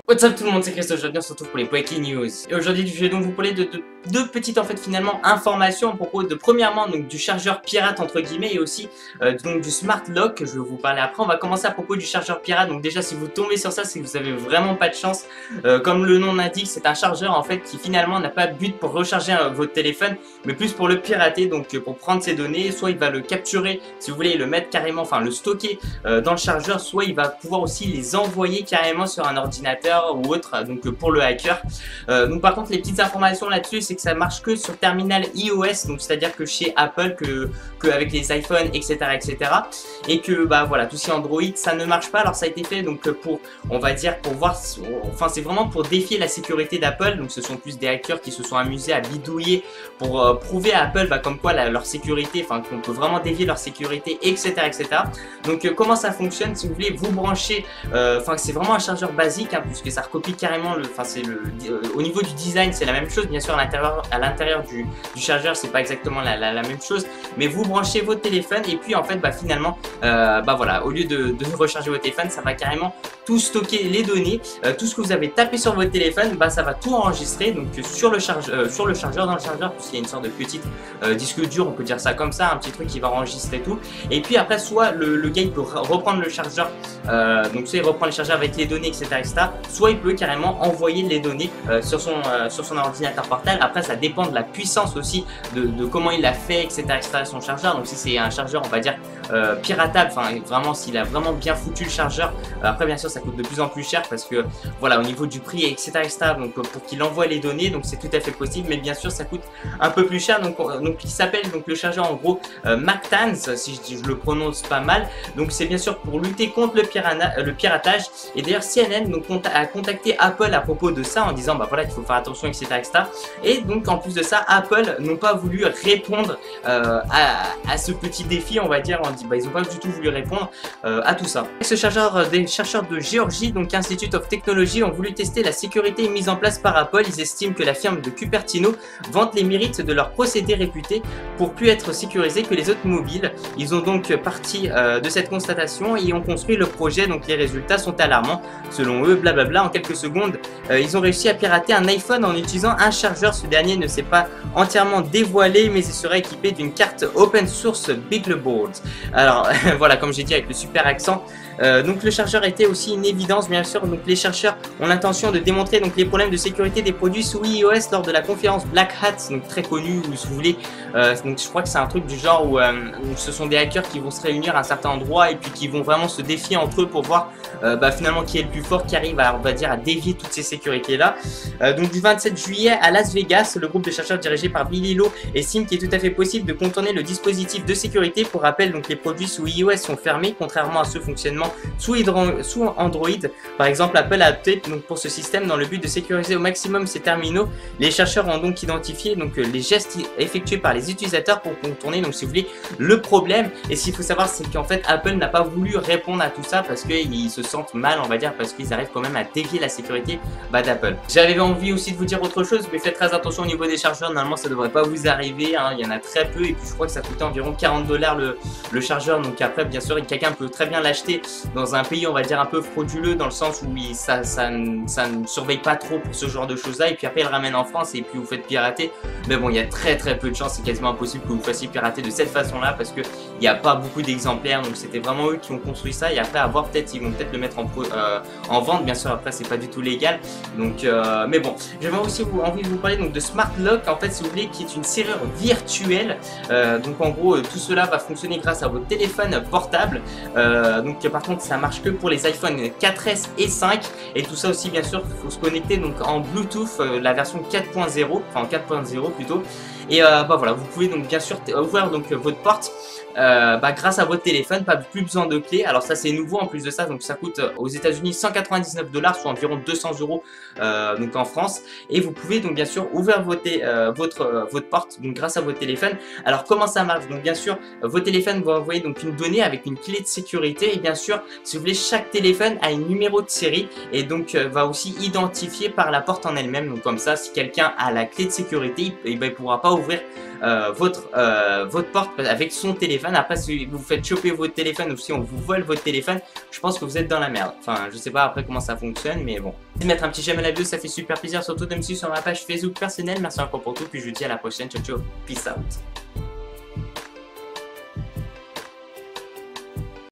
What's up tout le monde, c'est Christophe, aujourd'hui on se retrouve pour les Breaking News. Et aujourd'hui je vais donc vous parler de deux petites finalement informations à propos de premièrement donc du chargeur pirate entre guillemets et aussi donc du Smart Lock que je vais vous parler après. On va commencer à propos du chargeur pirate. Donc déjà si vous tombez sur ça c'est que vous avez vraiment pas de chance. Comme le nom l'indique, c'est un chargeur en fait qui finalement n'a pas but pour recharger votre téléphone mais plus pour le pirater, donc pour prendre ses données. Soit il va le capturer si vous voulez le mettre carrément, enfin le stocker dans le chargeur, soit il va pouvoir aussi les envoyer carrément sur un ordinateur ou autre, donc pour le hacker. Donc par contre les petites informations là-dessus c'est que ça marche que sur terminal iOS, donc c'est à dire que chez Apple, que avec les iPhones etc et que bah voilà tout ce qui est Android ça ne marche pas. Alors ça a été fait donc pour, on va dire, pour voir, enfin c'est vraiment pour défier la sécurité d'Apple. Donc ce sont plus des hackers qui se sont amusés à bidouiller pour prouver à Apple bah, comme quoi leur sécurité, enfin qu'on peut vraiment dévier leur sécurité etc. Donc comment ça fonctionne, si vous voulez vous branchez, enfin c'est vraiment un chargeur basique hein, puisque ça recopie carrément le, enfin c'est le, au niveau du design c'est la même chose, bien sûr à l'intérieur du chargeur c'est pas exactement la même chose, mais vous branchez votre téléphone et puis en fait bah finalement bah voilà, au lieu de recharger votre téléphone ça va carrément tout stocker les données, tout ce que vous avez tapé sur votre téléphone bah ça va tout enregistrer donc sur le chargeur, dans le chargeur, puisqu'il y a une sorte de petite disque dur, on peut dire ça comme ça, un petit truc qui va enregistrer tout. Et puis après soit le gars il peut reprendre le chargeur, donc soit il reprend le chargeur avec les données etc, soit il peut carrément envoyer les données sur son ordinateur portable. Après ça dépend de la puissance aussi de comment il l'a fait etc son chargeur. Donc si c'est un chargeur on va dire piratable, enfin vraiment s'il a vraiment bien foutu le chargeur, après bien sûr ça coûte de plus en plus cher parce que voilà au niveau du prix etc donc pour qu'il envoie les données, donc c'est tout à fait possible, mais bien sûr ça coûte un peu plus cher. Donc il s'appelle donc le chargeur en gros Mactans, si je le prononce pas mal. Donc c'est bien sûr pour lutter contre le piratage. Et d'ailleurs CNN donc a contacté Apple à propos de ça en disant bah voilà qu'il faut faire attention etc. Et donc en plus de ça Apple n'ont pas voulu répondre à ce petit défi, on va dire. On dit bah ils n'ont pas du tout voulu répondre à tout ça. Ce chargeur, des chercheurs de Géorgie, donc Institute of Technology, ont voulu tester la sécurité mise en place par Apple. Ils estiment que la firme de Cupertino vante les mérites de leur procédé réputé pour plus être sécurisé que les autres mobiles. Ils ont donc parti de cette constatation et ont construit le projet. Donc les résultats sont alarmants selon eux, blablabla. En quelques secondes ils ont réussi à pirater un iPhone en utilisant un chargeur. Ce dernier ne s'est pas entièrement dévoilé mais il sera équipé d'une carte open source Beagleboard. Alors voilà, comme j'ai dit avec le super accent. Donc le chargeur était aussi une évidence bien sûr. Donc les chercheurs ont l'intention de démontrer donc les problèmes de sécurité des produits sous iOS lors de la conférence Black Hat, donc très connue, où si vous voulez, donc je crois que c'est un truc du genre où ce sont des hackers qui vont se réunir à un certain endroit et puis qui vont vraiment se défier entre eux pour voir bah, finalement qui est le plus fort, qui arrive à, on va dire, à dévier toutes ces sécurités là. Donc du 27 juillet à Las Vegas, le groupe de chercheurs dirigé par Billy Lowe estime qu'il est tout à fait possible de contourner le dispositif de sécurité. Pour rappel, donc les produits sous iOS sont fermés contrairement à ce fonctionnement sous Android. Par exemple, Apple a opté donc pour ce système dans le but de sécuriser au maximum ses terminaux. Les chercheurs ont donc identifié donc les gestes effectués par les utilisateurs pour contourner, donc si vous voulez, le problème. Et ce qu'il faut savoir c'est qu'en fait Apple n'a pas voulu répondre à tout ça parce qu'ils se sentent mal, on va dire, parce qu'ils arrivent quand même à dévier la sécurité d'Apple. J'avais envie aussi de vous dire autre chose, mais faites très attention au niveau des chargeurs. Normalement ça devrait pas vous arriver hein. Il y en a très peu et puis je crois que ça coûtait environ 40 $ le chargeur. Donc après bien sûr quelqu'un peut très bien l'acheter dans un pays on va dire un peu frauduleux, dans le sens où ça ne surveille pas trop pour ce genre de choses là, et puis après il le ramène en France et puis vous faites pirater. Mais bon, il y a très peu de chances, c'est quasiment impossible que vous fassiez pirater de cette façon là parce que il n'y a pas beaucoup d'exemplaires. Donc c'était vraiment eux qui ont construit ça, et après à voir, peut-être ils vont peut-être le mettre en vente, bien sûr après c'est pas du tout légal. Donc mais bon, j'avais aussi envie de vous parler donc de Smart Lock en fait, si vous voulez, qui est une serrure virtuelle. Donc en gros tout cela va fonctionner grâce à votre téléphone portable. Donc par contre ça marche que pour les iPhone 4S et 5, et tout ça aussi bien sûr il faut se connecter donc en Bluetooth, la version 4.0, enfin 4.0 plutôt. Et bah voilà, vous pouvez donc bien sûr ouvrir donc votre porte bah, grâce à votre téléphone, pas plus besoin de clé. Alors ça c'est nouveau en plus de ça, donc ça coûte aux États-Unis 199 $, soit environ 200 € donc en France. Et vous pouvez donc bien sûr ouvrir votre porte donc grâce à votre téléphone. Alors comment ça marche? Donc bien sûr vos téléphones vont envoyer donc une donnée avec une clé de sécurité, et bien sûr si vous voulez chaque téléphone a un numéro de série et donc va aussi identifier par la porte en elle-même. Donc comme ça si quelqu'un a la clé de sécurité il ne pourra pas ouvrir votre porte avec son téléphone. Après, si vous faites choper votre téléphone ou si on vous vole votre téléphone, je pense que vous êtes dans la merde. Enfin, je sais pas après comment ça fonctionne, mais bon. De mettre un petit j'aime à la vidéo, ça fait super plaisir. Surtout de me suivre sur ma page Facebook personnelle. Merci encore pour tout, puis je vous dis à la prochaine. Ciao, ciao. Peace out.